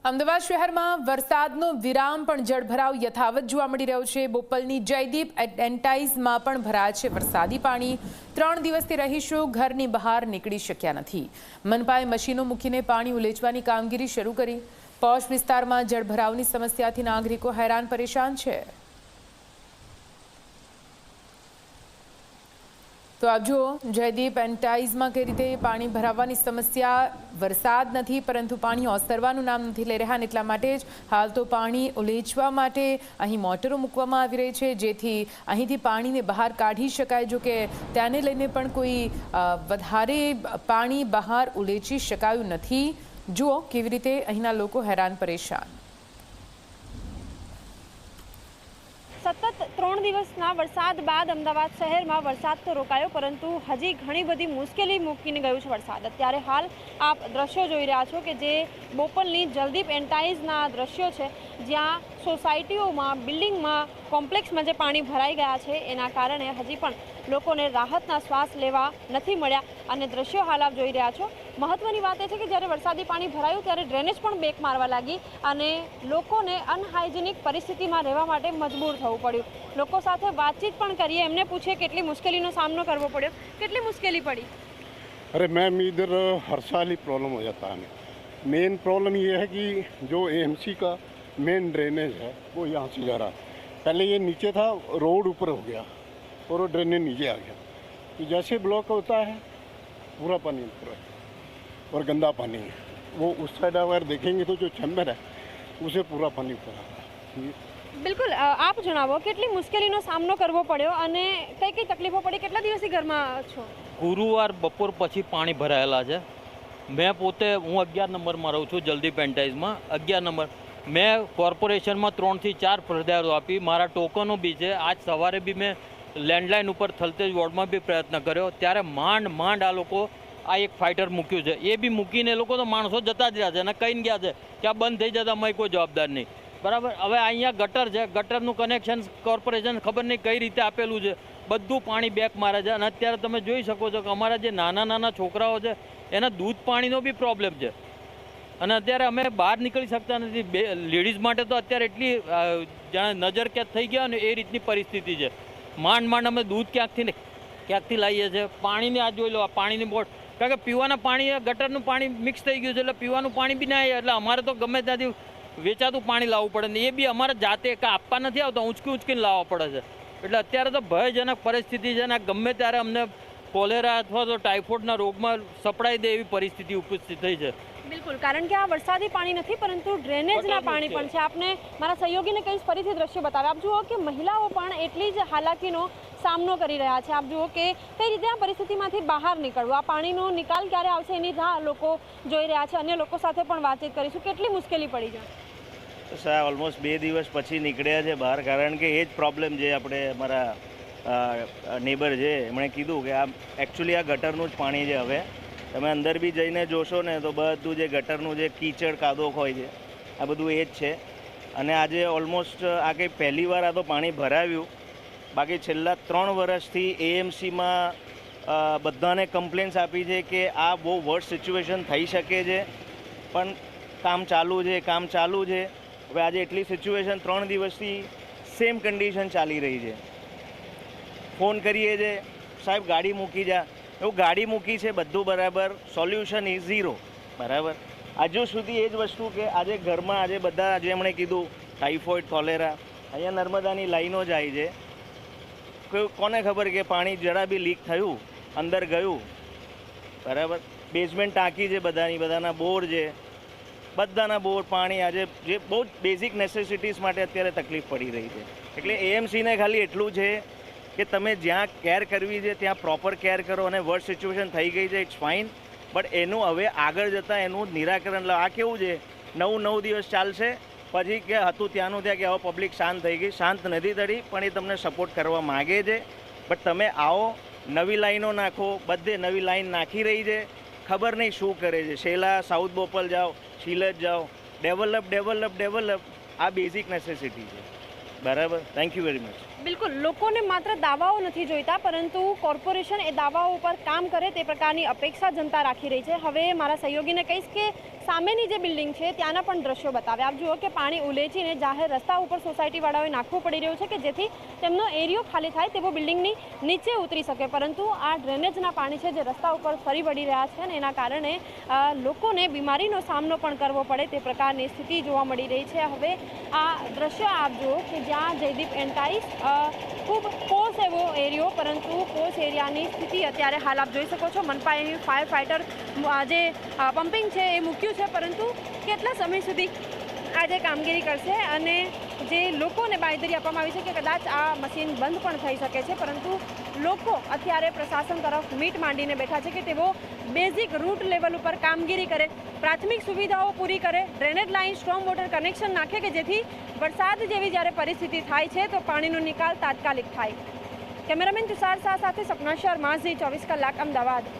અમદાવાદ શહેરમાં વરસાદનો વિરામ પણ જળભરાવ યથાવત જોવા મળી રહ્યો છે। બોપલની જયદીપ એન્ટાઇઝમાં પણ ભરાયા છે વરસાદી પાણી। 3 દિવસથી રહીશો ઘરની બહાર નીકળી શક્યા નથી। મનપાએ મશીનો મૂકીને પાણી ઉલેચવાની કામગીરી શરૂ કરી। પોશ વિસ્તારમાં જળભરાવની સમસ્યાથી નાગરિકો હેરાન પરેશાન છે। તો આપ જુઓ જયદીપ એન્ટાઇઝમાં કઈ રીતે પાણી ભરાવાની સમસ્યા, વરસાદ નથી પરંતુ પાણી ઓસરવાનું નામ નથી લઈ રહ્યા, એટલા માટે જ હાલ તો પાણી ઉલેચવા માટે અહીં મોટરો મૂકવામાં આવી રહી છે, જેથી અહીંથી પાણીને બહાર કાઢી શકાય। જો કે તેને લઈને પણ કોઈ વધારે પાણી બહાર ઉલેચી શકાયું નથી। જુઓ કેવી રીતે અહીંના લોકો હેરાન પરેશાન। સતત 3 દિવસના વરસાદ બાદ અમદાવાદ શહેરમાં વરસાદ તો રોકાયો, પરંતુ હજી ઘણી બધી મુશ્કેલી મૂકીને ગયું છે વરસાદ। અત્યારે હાલ આપ દ્રશ્યો જોઈ રહ્યા છો કે જે બોપલની જયદીપ એન્ટાઇઝના દ્રશ્યો છે, જ્યાં સોસાયટીઓમાં, બિલ્ડિંગમાં, કોમ્પ્લેક્સમાં જે પાણી ભરાઈ ગયા છે એના કારણે હજી પણ લોકોને રાહતના શ્વાસ લેવા નથી મળ્યા। અને દ્રશ્યો હાલ આપ જોઈ રહ્યા છો। મહત્વની વાત એ છે કે જ્યારે વરસાદી પાણી ભરાયું ત્યારે ડ્રેનેજ પણ બેક મારવા લાગી અને લોકોને અનહાઇજેનિક પરિસ્થિતિમાં રહેવા માટે મજબૂર થવું પડ્યું। લોકો સાથે વાતચીત પણ કરીએ, એમને પૂછીએ કેટલી મુશ્કેલીનો सामना करना पड़े, कितनी मुश्किल पड़ी? अरे मैम, इधर हर साल ही प्रॉब्लम हो जाता है हमें। मेन प्रॉब्लम ये है कि जो एएमसी का मेन ड्रेनेज है वो यहाँ से जा रहा है। पहले ये नीचे था, रोड ऊपर हो गया और वो ड्रेनेज नीचे आ गया, तो जैसे ब्लॉक होता है पूरा पानी ऊपर है और गंदा पानी है। वो उस साइड अगर देखेंगे तो जो चैम्बर है उसे पूरा पानी ऊपर आ रहा है। बिल्कुल, आप जણાવો કેટલી મુશ્કેલીનો સામનો કરવો પડ્યો અને કઈ કઈ તકલીફો પડી, કેટલા દિવસથી ઘરમાં છો? ગુરુવાર બપોર પછી પાણી ભરાયેલા છે। મેં પોતે હું 11 નંબરમાં રહું છું, જયદીપ એન્ટાઇઝમાં 11 નંબર। મેં કોર્પોરેશનમાં 3 થી 4 ફરિયાદો આપી, મારા ટોકનો બી છે। આજ સવારે બી મેં લેન્ડલાઇન ઉપર થલતેજ વોર્ડમાં બી પ્રયત્ન કર્યો, ત્યારે માંડ આ લોકો આ એક ફાઇટર મૂક્યું છે। એ બી મૂકીને એ લોકો તો માણસો જતા જ રહ્યા છે અને કહીને ગયા છે કે આ બંધ થઈ જતા અમે કોઈ જવાબદાર નહીં, બરાબર। હવે અહીંયા ગટર છે, ગટરનું કનેક્શન કોર્પોરેશન ખબર નહીં કઈ રીતે આપેલું છે, બધું પાણી બેક મારે છે। અને અત્યારે તમે જોઈ શકો છો કે અમારા જે નાના છોકરાઓ છે એના દૂધ પાણીનો બી પ્રોબ્લેમ છે અને અત્યારે અમે બહાર નીકળી શકતા નથી। લેડીઝ માટે તો અત્યારે એટલી જાણે નજર કેદ થઈ ગયા ને એ રીતની પરિસ્થિતિ છે। માંડ અમે દૂધ ક્યાંકથી લાવીએ છીએ। પાણીની આ જોઈ લો, આ પાણીની બોટ, કારણ કે પીવાના પાણી ગટરનું પાણી મિક્સ થઈ ગયું છે, એટલે પીવાનું પાણી બી ના આવે, એટલે અમારે તો ગમે ત્યાંથી વેચાતું પાણી લાવવું પડે ને એ બી અમારે જાતે આપવા નથી આવતા, ઊંચકીને લાવવા પડે છે। એટલે અત્યારે તો ભયજનક પરિસ્થિતિ છે અને ગમે ત્યારે અમને કોલેરા અથવા તો ટાઇફોઇડના રોગમાં સપડાઈ દે એવી પરિસ્થિતિ ઉપસ્થિત થઈ છે। બિલકુલ, કારણ કે આ વરસાદી પાણી નથી પરંતુ ડ્રેનેજના પાણી પણ છે। આપને મારા સહયોગીને કઈ ફરીથી દ્રશ્ય બતાવે। આપ જુઓ કે મહિલાઓ પણ એટલી જ હાલાકીનો સામનો કરી રહ્યા છે। આપ જુઓ કે કઈ રીતે આ પરિસ્થિતિમાંથી બહાર નીકળવું, આ પાણીનો નિકાલ ક્યારે આવશે એની રાહ લોકો જોઈ રહ્યા છે। અન્ય લોકો સાથે પણ વાતચીત કરીશું। કેટલી મુશ્કેલી પડી છે? સર, ઓલમોસ્ટ 2 દિવસ પછી નીકળ્યા છે બહાર, કારણ કે એ જ પ્રોબ્લેમ જે આપણે અમારા નેબર છે એમણે કીધું કે આ એકચ્યુઅલી આ ગટરનું જ પાણી છે। હવે તમે અંદર બી જઈને જોશો ને તો બધું જે ગટરનું જે કીચડ કાદો હોય છે આ બધું એ જ છે। અને આજે ઓલમોસ્ટ આ કંઈ પહેલી વાર આ તો પાણી ભરાવ્યું, બાકી છેલ્લા 3 વર્ષથી એએમસીમાં બધાને કમ્પ્લેન્ટ્સ આપી છે કે આ બહુ વર્સ્ટ સિચ્યુએશન થઈ શકે છે, પણ કામ ચાલુ છે। હવે આજે એટલી સિચ્યુએશન 3 દિવસથી સેમ કન્ડિશન ચાલી રહી છે। ફોન કરીએ છે, સાહેબ ગાડી મૂકી જા, એવું ગાડી મૂકી છે, બધું બરાબર, સોલ્યુશન ઇઝ ઝીરો, બરાબર। હજુ સુધી એ જ વસ્તુ કે આજે ઘરમાં આજે બધા આજે એમણે કીધું ટાઇફોઇડ, કોલેરા, અહીંયા નર્મદાની લાઈનો જાય છે, કોને ખબર કે પાણી જરા બી લીક થયું, અંદર ગયું, બરાબર। બેઝમેન્ટ ટાંકી છે બધાના બોર છે, બધાના બોર પાણી આજે જે બહુ જ બેઝિક નેસેસિટીઝ માટે અત્યારે તકલીફ પડી રહી છે। એટલે એએમસીને ખાલી એટલું છે કે તમે જ્યાં કેર કરવી છે ત્યાં પ્રોપર કેર કરો અને વર્સ્ટ સિચ્યુએશન થઈ ગઈ છે, ઇટ્સ ફાઇન, બટ એનું હવે આગળ જતાં એનું નિરાકરણ લાવ। આ કેવું છે, 9 દિવસ ચાલશે પછી કે હતું ત્યાંનું ત્યાં કે હવે પબ્લિક શાંત થઈ ગઈ, શાંત નથી થતી, પણ એ તમને સપોર્ટ કરવા માગે છે। બટ તમે આવો, નવી લાઈનો નાખો, બધે નવી લાઈન નાખી રહી છે, ખબર નહીં શું કરે છે। શેલા, સાઉથ બોપલ જાઓ, શીલજ જાઓ, ડેવલપ, આ બેઝિક નેસેસિટી છે, બરાબર। Thank you very much. બિલકુલ, લોકોને માત્ર દાવાઓ નથી જોઈતા, પરંતુ કોર્પોરેશન એ દાવાઓ પર કામ કરે તે પ્રકારની અપેક્ષા જનતા રાખી રહી છે. હવે મારા સહયોગીને કહીશ કે સામેની જે બિલ્ડિંગ છે ત્યાંના પણ દ્રશ્યો બતાવે. આપ જુઓ કે પાણી ઉલેચીને જાહેર રસ્તા ઉપર સોસાયટીવાળાઓએ નાખવું પડી રહ્યું છે કે જેથી તેમનો એરિયો ખાલી થાય તેઓ બિલ્ડિંગની નીચે ઉતરી શકે. પરંતુ આ ડ્રેનેજના પાણી છે જે રસ્તા ઉપર ફરી વળી રહ્યા છે અને એના કારણે લોકોને બીમારીનો સામનો પણ કરવો પડે તે પ્રકારની સ્થિતિ જોવા મળી રહી છે. હવે આ દ્રશ્ય આપ જુઓ કે જ્યાં જયદીપ એન્ટાઇસ ખૂબ પોશ એવો એરિયો, પરંતુ પોશ એરિયાની સ્થિતિ અત્યારે હાલ આપ જોઈ શકો છો. મનપાએ ફાયર ફાઇટર જે પમ્પિંગ છે એ મૂક્યું છે, પરંતુ કેટલા સમય સુધી આજે કામગીરી કરશે અને જે લોકોને બાંયધરી આપવામાં આવી છે કે કદાચ આ મશીન બંધ પણ થઈ શકે છે, પરંતુ લોકો અત્યારે પ્રશાસન તરફ મીટ માંડીને બેઠા છે કે તેઓ બેઝિક રૂટ લેવલ ઉપર કામગીરી કરે, પ્રાથમિક સુવિધાઓ પૂરી કરે, drainage line, storm water connection નાખે કે જેથી વરસાદ જેવી જ્યારે પરિસ્થિતિ થાય છે તો પાણીનો નિકાલ તાત્કાલિક થાય. કેમેરામેન તુષાર શાહ સાથે સપના શર્મા, ઝી 24 કલાક, અમદાવાદ.